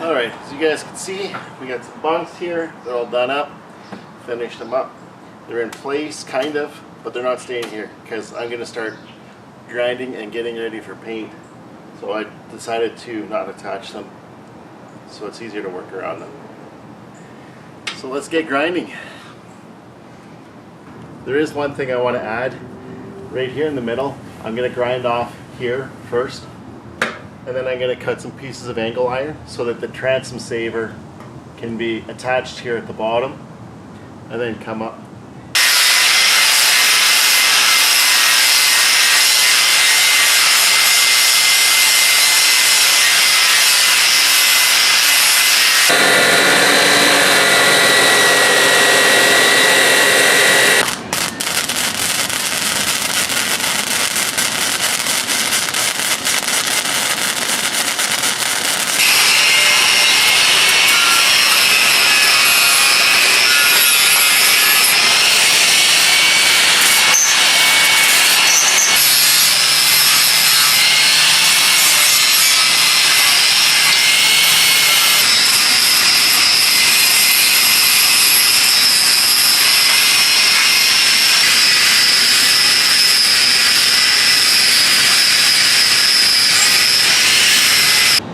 Alright, as you guys can see, we got some bunks here. They're all done up. Finished them up. They're in place, kind of, but they're not staying here because I'm going to start grinding and getting ready for paint. So I decided to not attach them so it's easier to work around them. So let's get grinding. There is one thing I want to add. Right here in the middle, I'm going to grind off here first, and then I'm going to cut some pieces of angle iron so that the transom saver can be attached here at the bottom and then come up.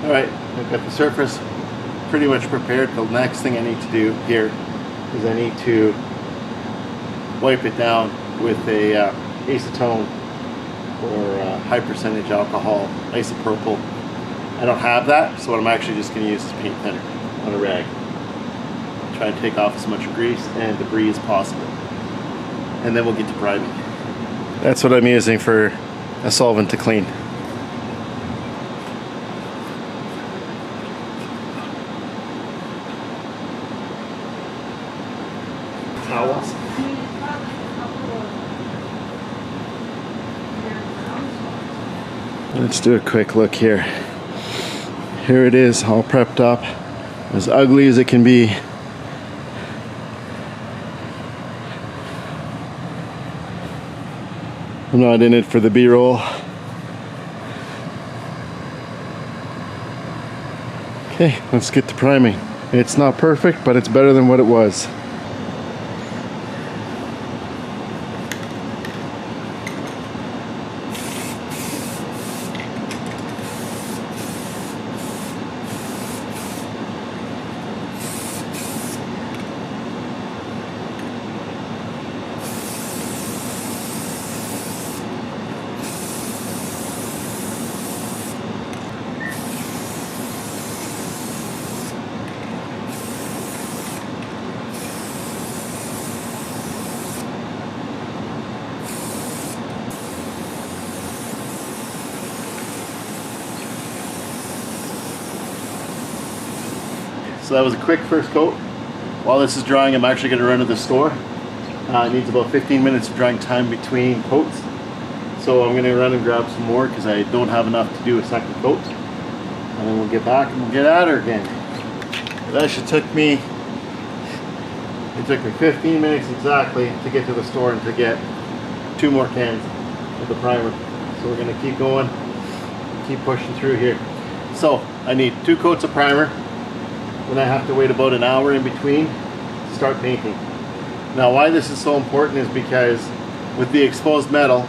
Alright, I've got the surface pretty much prepared. The next thing I need to do here is I need to wipe it down with a acetone or high percentage alcohol, isopropyl. I don't have that, so what I'm actually just going to use is paint thinner on a rag. Try and take off as much grease and debris as possible. And then we'll get to priming. That's what I'm using for a solvent to clean. Towels. Let's do a quick look here. Here it is, all prepped up, as ugly as it can be. I'm not in it for the B-roll. Okay, let's get to priming. It's not perfect, but it's better than what it was. So that was a quick first coat. While this is drying, I'm actually going to run to the store. It needs about 15 minutes of drying time between coats. So I'm going to run and grab some more because I don't have enough to do a second coat. And then we'll get back and we'll get at her again. It actually took me 15 minutes exactly to get to the store and to get 2 more cans of the primer. So we're going to keep going, keep pushing through here. So I need 2 coats of primer. Then I have to wait about an hour in between to start painting. Now why this is so important is because with the exposed metal,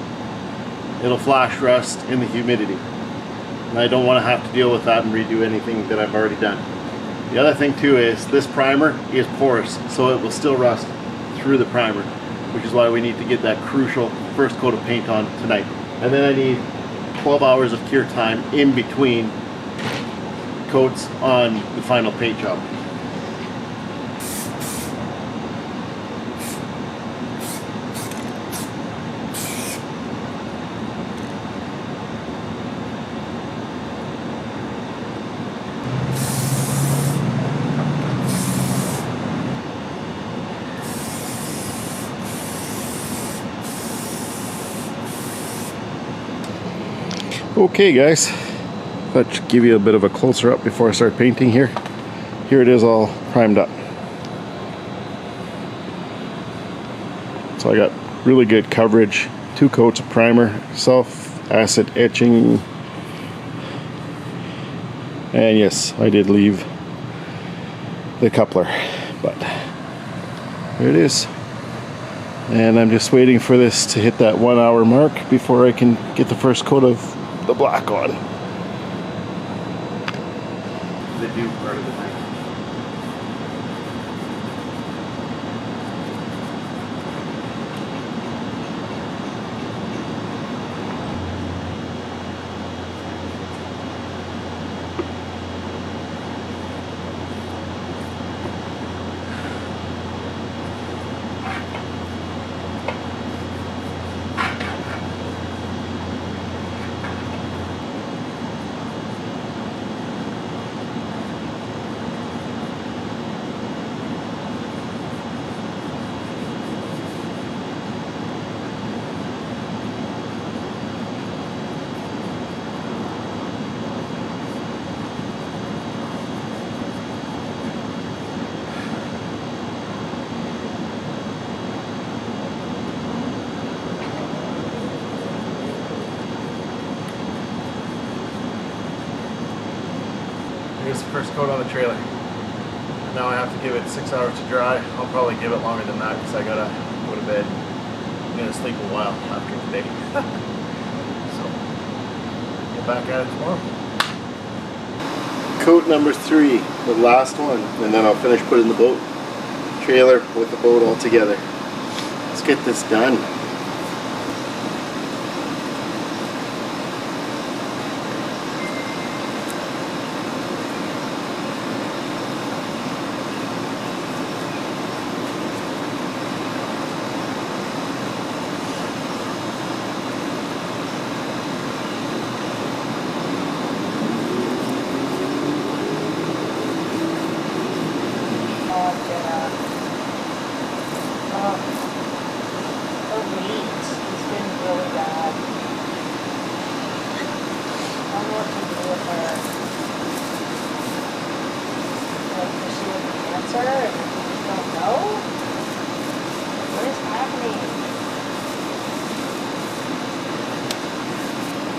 it'll flash rust in the humidity. And I don't want to have to deal with that and redo anything that I've already done. The other thing too is this primer is porous, so it will still rust through the primer, which is why we need to get that crucial first coat of paint on tonight. And then I need 12 hours of cure time in between coats on the final paint job. Okay guys, let's give you a bit of a closer up before I start painting here. Here it is all primed up. So I got really good coverage, 2 coats of primer, self-acid etching, and yes, I did leave the coupler, but there it is. And I'm just waiting for this to hit that 1 hour mark before I can get the first coat of the black on. They do part of the thing. Here's the first coat on the trailer. Now I have to give it 6 hours to dry. I'll probably give it longer than that because I gotta go to bed. I'm gonna sleep a while after today. So, get back at it tomorrow. Coat number 3, the last one, and then I'll finish putting the boat trailer with the boat all together. Let's get this done.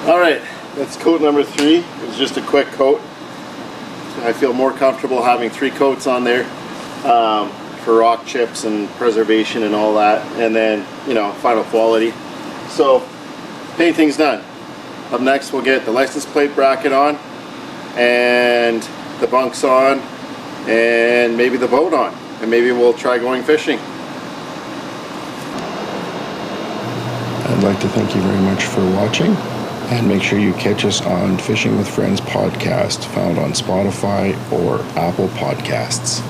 Alright, that's coat number 3. It was just a quick coat. I feel more comfortable having 3 coats on there for rock chips and preservation and all that, and then, you know, final quality. So, painting's done. Up next we'll get the license plate bracket on, and the bunks on, and maybe the boat on, and maybe we'll try going fishing. I'd like to thank you very much for watching, and make sure you catch us on Fishing with Friends podcast, found on Spotify or Apple Podcasts.